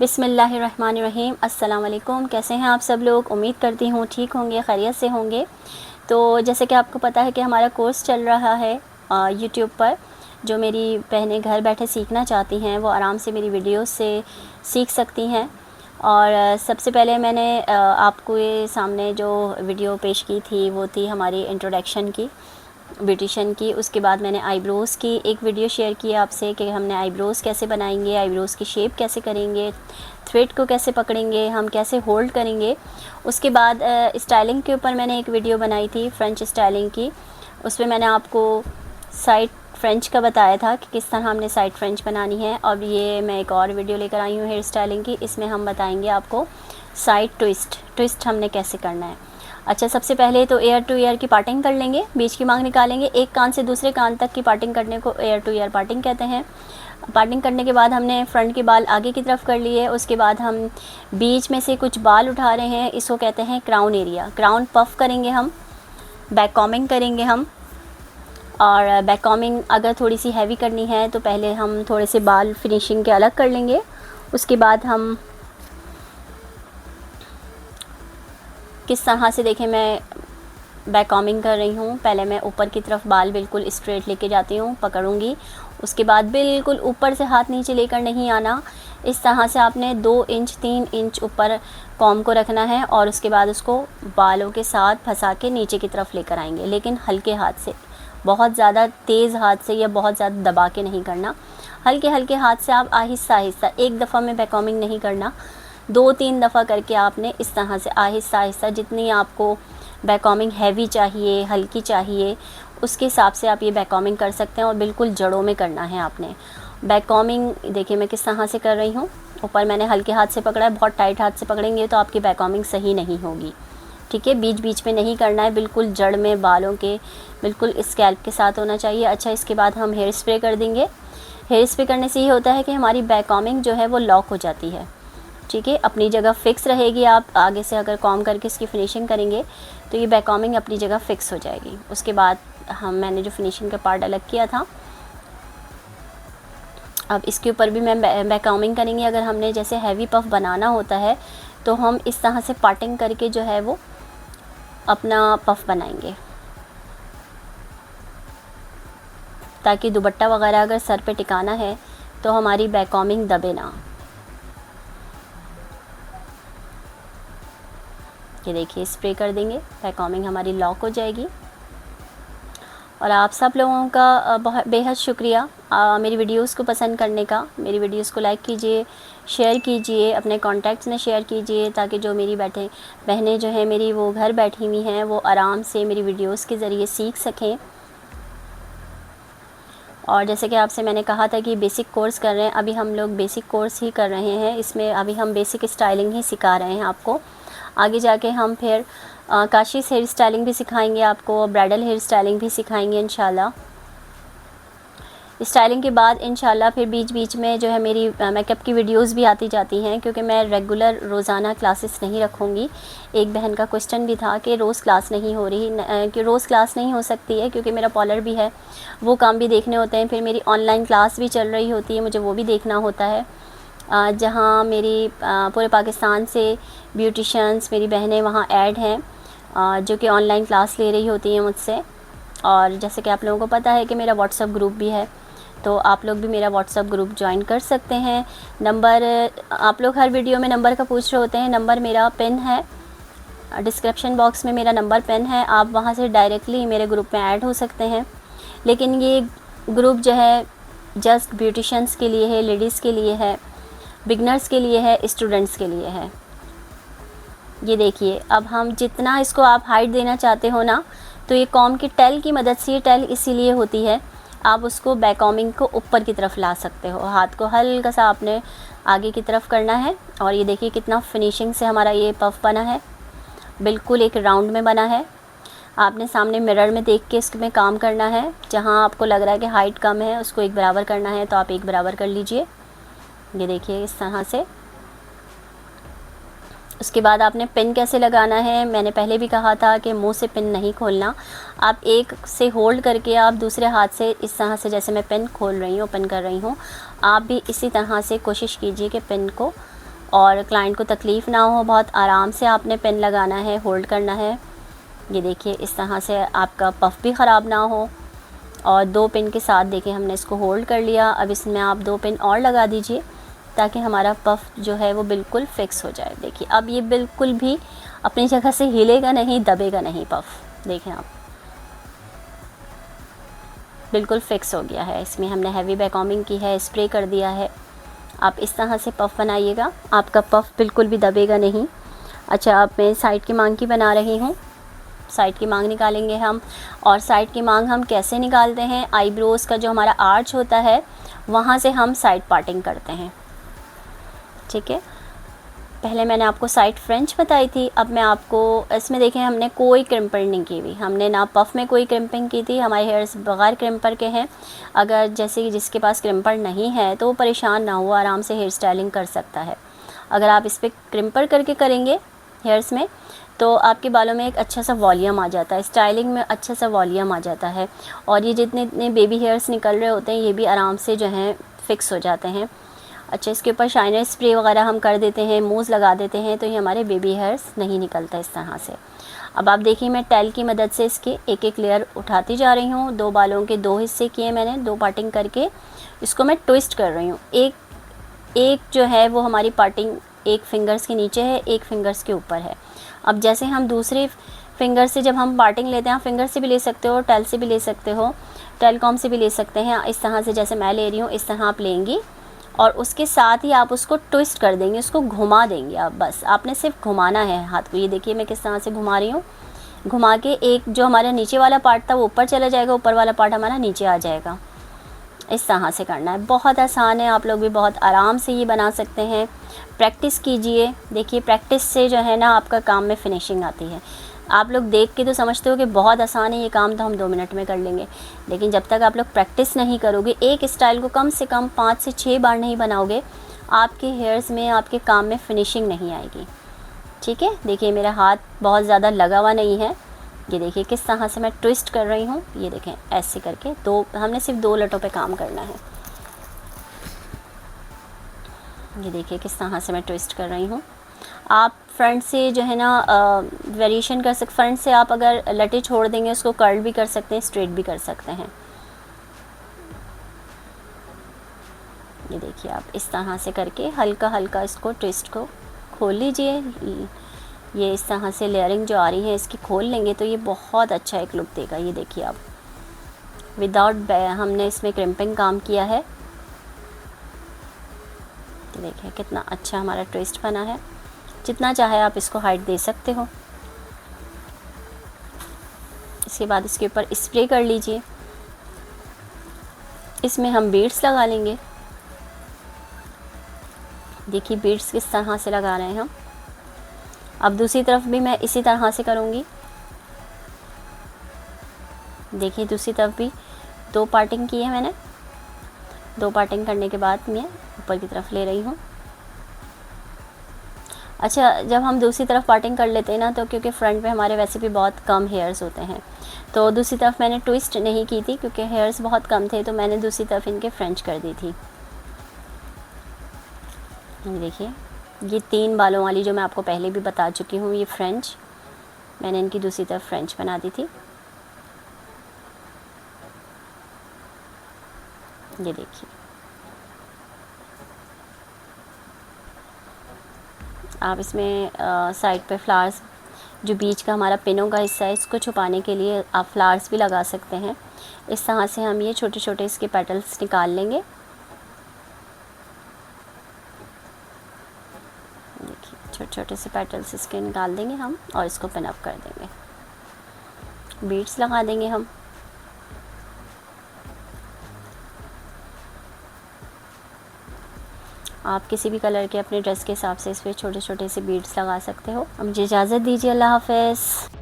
बिस्मिल्लाहिर्रहमानिर्रहीम। अस्सलाम वालेकुम। कैसे हैं आप सब लोग? उम्मीद करती हूँ ठीक होंगे, खैरियत से होंगे। तो जैसे कि आपको पता है कि हमारा कोर्स चल रहा है यूट्यूब पर। जो मेरी बहनें घर बैठे सीखना चाहती हैं वो आराम से मेरी वीडियोस से सीख सकती हैं। और सबसे पहले मैंने आपको ये सामने जो वीडियो पेश की थी वो थी हमारी इंट्रोडक्शन की, ब्यूटिशन की। उसके बाद मैंने आईब्रोज़ की एक वीडियो शेयर की आपसे कि हमने आईब्रोज़ कैसे बनाएंगे, आईब्रोज़ की शेप कैसे करेंगे, थ्रेड को कैसे पकड़ेंगे, हम कैसे होल्ड करेंगे। उसके बाद स्टाइलिंग के ऊपर मैंने एक वीडियो बनाई थी, फ्रेंच स्टाइलिंग की। उसमें मैंने आपको साइड फ्रेंच का बताया था कि किस तरह हमने साइड फ्रेंच बनानी है। और ये मैं एक और वीडियो लेकर आई हूँ हेयर स्टाइलिंग की। इसमें हम बताएंगे आपको साइड ट्विस्ट हमने कैसे करना है। अच्छा, सबसे पहले तो एयर टू ईयर की पार्टिंग कर लेंगे, बीच की मांग निकालेंगे। एक कान से दूसरे कान तक की पार्टिंग करने को एयर टू ईयर पार्टिंग कहते हैं। पार्टिंग करने के बाद हमने फ्रंट के बाल आगे की तरफ कर लिए। उसके बाद हम बीच में से कुछ बाल उठा रहे हैं, इसको कहते हैं क्राउन एरिया। क्राउन पफ करेंगे हम, बैक कॉमिंग करेंगे हम। और बैक कॉमिंग अगर थोड़ी सी हैवी करनी है तो पहले हम थोड़े से बाल फिनिशिंग के अलग कर लेंगे। उसके बाद हम किस तरह से, देखें मैं बैक कॉमिंग कर रही हूँ। पहले मैं ऊपर की तरफ बाल बिल्कुल स्ट्रेट लेके जाती हूँ, पकड़ूँगी। उसके बाद बिल्कुल ऊपर से हाथ नीचे लेकर नहीं आना। इस तरह से आपने 2 इंच 3 इंच ऊपर कॉम को रखना है और उसके बाद उसको बालों के साथ फंसा के नीचे की तरफ लेकर आएंगे, लेकिन हल्के हाथ से, बहुत ज़्यादा तेज़ हाथ से या बहुत ज़्यादा दबा के नहीं करना। हल्के हल्के हाथ से आप आहिस्ता आहिस्ता, एक दफ़ा में बैक कॉमिंग नहीं करना, 2-3 दफ़ा करके आपने इस तरह से आहिस्ता आहिस्ता, जितनी आपको बैक कॉमिंग हैवी चाहिए, हल्की चाहिए, उसके हिसाब से आप ये बैक कॉमिंग कर सकते हैं। और बिल्कुल जड़ों में करना है आपने बैक कॉमिंग। देखिए मैं किस तरह से कर रही हूँ। ऊपर मैंने हल्के हाथ से पकड़ा है, बहुत टाइट हाथ से पकड़ेंगे तो आपकी बैक कॉमिंग सही नहीं होगी, ठीक है। बीच बीच में नहीं करना है, बिल्कुल जड़ में बालों के बिल्कुल स्कैल्प के साथ होना चाहिए। अच्छा, इसके बाद हम हेयर स्प्रे कर देंगे। हेयर स्प्रे करने से ये होता है कि हमारी बैक कॉमिंग जो है वो लॉक हो जाती है, ठीक है, अपनी जगह फ़िक्स रहेगी। आप आगे से अगर कॉम करके इसकी फिनिशिंग करेंगे तो ये बैक कॉमिंग अपनी जगह फ़िक्स हो जाएगी। उसके बाद मैंने जो फिनिशिंग का पार्ट अलग किया था, अब इसके ऊपर भी मैं बैक कॉमिंग करेंगे। अगर हमने जैसे हैवी पफ बनाना होता है तो हम इस तरह से पार्टिंग करके जो है वो अपना पफ बनाएंगे, ताकि दुपट्टा वगैरह अगर सर पे टिकाना है तो हमारी बैक कॉमिंग दबे ना। ये देखिए, स्प्रे कर देंगे, बैक कॉमिंग हमारी लॉक हो जाएगी। और आप सब लोगों का बहुत बेहद शुक्रिया मेरी वीडियोस को पसंद करने का। मेरी वीडियोस को लाइक कीजिए, शेयर कीजिए, अपने कॉन्टैक्ट्स में शेयर कीजिए, ताकि जो मेरी बहनें जो हैं मेरी, वो घर बैठी हुई हैं, वो आराम से मेरी वीडियोस के ज़रिए सीख सकें। और जैसे कि आपसे मैंने कहा था कि बेसिक कोर्स कर रहे हैं, अभी हम लोग बेसिक कोर्स ही कर रहे हैं। इसमें अभी हम बेसिक स्टाइलिंग ही सिखा रहे हैं आपको। आगे जाके हम फिर काशीज़ हेयर स्टाइलिंग भी सिखाएंगे आपको, ब्राइडल हेयर स्टाइलिंग भी सिखाएंगे इंशाल्लाह। स्टाइलिंग के बाद इंशाल्लाह फिर बीच बीच में जो है मेरी मेकअप की वीडियोस भी आती जाती हैं, क्योंकि मैं रेगुलर रोज़ाना क्लासेस नहीं रखूँगी। एक बहन का क्वेश्चन भी था कि रोज़ क्लास नहीं हो रही, कि रोज़ क्लास नहीं हो सकती है क्योंकि मेरा पार्लर भी है, वो काम भी देखने होते हैं। फिर मेरी ऑनलाइन क्लास भी चल रही होती है, मुझे वो भी देखना होता है, जहाँ मेरी पूरे पाकिस्तान से ब्यूटिशंस मेरी बहनें वहाँ ऐड हैं, जो कि ऑनलाइन क्लास ले रही होती हैं मुझसे। और जैसे कि आप लोगों को पता है कि मेरा व्हाट्सअप ग्रुप भी है, तो आप लोग भी मेरा व्हाट्सअप ग्रुप ज्वाइन कर सकते हैं। नंबर, आप लोग हर वीडियो में नंबर का पूछ रहे होते हैं, नंबर मेरा पिन है, डिस्क्रिप्शन बॉक्स में मेरा नंबर पिन है, आप वहाँ से डायरेक्टली मेरे ग्रुप में ऐड हो सकते हैं। लेकिन ये ग्रुप जो है जस्ट ब्यूटिशंस के लिए है, लेडीज़ के लिए है, बिगनर्स के लिए है, स्टूडेंट्स के लिए है। ये देखिए, अब हम जितना इसको आप हाइट देना चाहते हो ना, तो ये कॉम की टेल की मदद से, ये टेल इसीलिए होती है, आप उसको बैक कॉमिंग को ऊपर की तरफ ला सकते हो। हाथ को हल्का सा आपने आगे की तरफ करना है। और ये देखिए कितना फिनिशिंग से हमारा ये पफ बना है, बिल्कुल एक राउंड में बना है। आपने सामने मिरर में देख के इसमें काम करना है। जहाँ आपको लग रहा है कि हाइट कम है, उसको एक बराबर करना है, तो आप एक बराबर कर लीजिए। ये देखिए इस तरह से। उसके बाद आपने पिन कैसे लगाना है, मैंने पहले भी कहा था कि मुंह से पिन नहीं खोलना। आप एक से होल्ड करके आप दूसरे हाथ से इस तरह से, जैसे मैं पिन खोल रही हूँ, ओपन कर रही हूँ, आप भी इसी तरह से कोशिश कीजिए कि पिन को और क्लाइंट को तकलीफ़ ना हो, बहुत आराम से आपने पेन लगाना है, होल्ड करना है। ये देखिए इस तरह से आपका पफ़ भी ख़राब ना हो। और 2 पिन के साथ देखिए हमने इसको होल्ड कर लिया। अब इसमें आप 2 पिन और लगा दीजिए ताकि हमारा पफ़ जो है वो बिल्कुल फ़िक्स हो जाए। देखिए अब ये बिल्कुल भी अपनी जगह से हिलेगा नहीं, दबेगा नहीं पफ़। देखें आप, बिल्कुल फ़िक्स हो गया है। इसमें हमने हैवी बैकॉमिंग की है, स्प्रे कर दिया है। आप इस तरह से पफ़ बनाइएगा, आपका पफ़ बिल्कुल भी दबेगा नहीं। अच्छा, अब मैं साइड की मांग की बना रही हूँ। साइड की मांग निकालेंगे हम। और साइड की मांग हम कैसे निकालते हैं, आईब्रोज़ का जो हमारा आर्च होता है वहाँ से हम साइड पार्टिंग करते हैं। ठीक है, पहले मैंने आपको साइड फ्रेंच बताई थी। अब मैं आपको इसमें देखें हमने कोई क्रिम्पर नहीं की हुई, हमने ना पफ़ में कोई क्रिम्पिंग की थी। हमारे हेयर्स बगैर क्रिम्पर के हैं। अगर जैसे कि जिसके पास क्रिम्पर नहीं है तो वो परेशान ना हो, आराम से हेयर स्टाइलिंग कर सकता है। अगर आप इस पर क्रिम्पर करके करेंगे हेयर्स में तो आपके बालों में एक अच्छा सा वॉल्यूम आ जाता है, स्टाइलिंग में अच्छा सा वॉल्यूम आ जाता है। और ये जितने इतने बेबी हेयर्स निकल रहे होते हैं ये भी आराम से जो हैं फ़िक्स हो जाते हैं। अच्छा, इसके ऊपर शाइनर स्प्रे वगैरह हम कर देते हैं, मूज़ लगा देते हैं तो ये हमारे बेबी हेयर्स नहीं निकलता इस तरह से। अब आप देखिए मैं टेल की मदद से इसके एक एक लेयर उठाती जा रही हूँ। 2 बालों के 2 हिस्से किए मैंने, 2 पार्टिंग करके इसको मैं ट्विस्ट कर रही हूँ। एक जो है वो हमारी पार्टिंग एक फिंगर्स के नीचे है, एक फिंगर्स के ऊपर है। अब जैसे हम दूसरे फिंगर से जब हम पार्टिंग लेते हैं, आप फिंगर से भी ले सकते हो, टेल से भी ले सकते हो, टेलकॉम से भी ले सकते हैं। इस तरह से जैसे मैं ले रही हूँ इस तरह आप लेंगी और उसके साथ ही आप उसको ट्विस्ट कर देंगे, उसको घुमा देंगे आप। बस आपने सिर्फ घुमाना है हाथ को। ये देखिए मैं किस तरह से घुमा रही हूँ। घुमा के एक जो हमारा नीचे वाला पार्ट था वो ऊपर चला जाएगा, ऊपर वाला पार्ट हमारा नीचे आ जाएगा। इस तरह से करना है, बहुत आसान है। आप लोग भी बहुत आराम से ये बना सकते हैं। प्रैक्टिस कीजिए। देखिए प्रैक्टिस से जो है ना आपका काम में फिनिशिंग आती है। आप लोग देख के तो समझते हो कि बहुत आसान है ये काम, तो हम 2 मिनट में कर लेंगे, लेकिन जब तक आप लोग प्रैक्टिस नहीं करोगे, एक स्टाइल को कम से कम 5 से 6 बार नहीं बनाओगे, आपके हेयर्स में, आपके काम में फिनिशिंग नहीं आएगी। ठीक है, देखिए मेरा हाथ बहुत ज़्यादा लगा हुआ नहीं है। ये देखिए किस तरह से मैं ट्विस्ट कर रही हूँ। ये देखें ऐसे करके हमने सिर्फ 2 लटों पे काम करना है। ये देखिए किस तरह से मैं ट्विस्ट कर रही हूँ। आप फ्रंट से जो है ना वेरिएशन कर सकते, फ्रंट से आप अगर लटे छोड़ देंगे उसको कर्ल भी कर सकते हैं, स्ट्रेट भी कर सकते हैं। ये देखिए आप इस तरह से करके हल्का हल्का इसको ट्विस्ट को खोल लीजिए। ये इस तरह से लेयरिंग जो आ रही है इसकी खोल लेंगे तो ये बहुत अच्छा एक लुक देगा। ये देखिए आप, विदाउट हमने इसमें क्रिम्पिंग काम किया है। तो देखिए कितना अच्छा हमारा ट्विस्ट बना है। जितना चाहे आप इसको हाइट दे सकते हो। इसके बाद इसके ऊपर स्प्रे कर लीजिए। इसमें हम बीड्स लगा लेंगे। देखिए बीड्स किस तरह से लगा रहे हैं हम। अब दूसरी तरफ भी मैं इसी तरह से करूँगी। देखिए दूसरी तरफ भी 2 पार्टिंग की है मैंने। 2 पार्टिंग करने के बाद मैं ऊपर की तरफ ले रही हूँ। अच्छा, जब हम दूसरी तरफ पार्टिंग कर लेते हैं ना तो क्योंकि फ्रंट पे हमारे वैसे भी बहुत कम हेयर्स होते हैं तो दूसरी तरफ मैंने ट्विस्ट नहीं की थी क्योंकि हेयर्स बहुत कम थे, तो मैंने दूसरी तरफ इनके फ्रेंच कर दी थी। देखिए ये 3 बालों वाली जो मैं आपको पहले भी बता चुकी हूँ, ये फ्रेंच मैंने इनकी दूसरी तरफ फ्रेंच बना दी थी। ये देखिए आप इसमें साइड पे फ्लावर्स, जो बीच का हमारा पिनों का हिस्सा है, इसको छुपाने के लिए आप फ्लावर्स भी लगा सकते हैं। इस तरह से हम ये छोटे छोटे इसके पेटल्स निकाल लेंगे। देखिए छोटे छोटे से पेटल्स इसके निकाल देंगे हम और इसको पिन अप कर देंगे। बीड्स लगा देंगे हम। आप किसी भी कलर के अपने ड्रेस के हिसाब से इस पर छोटे छोटे से बीड्स लगा सकते हो। अब मुझे इजाज़त दीजिए, अल्लाह हाफ़िज़।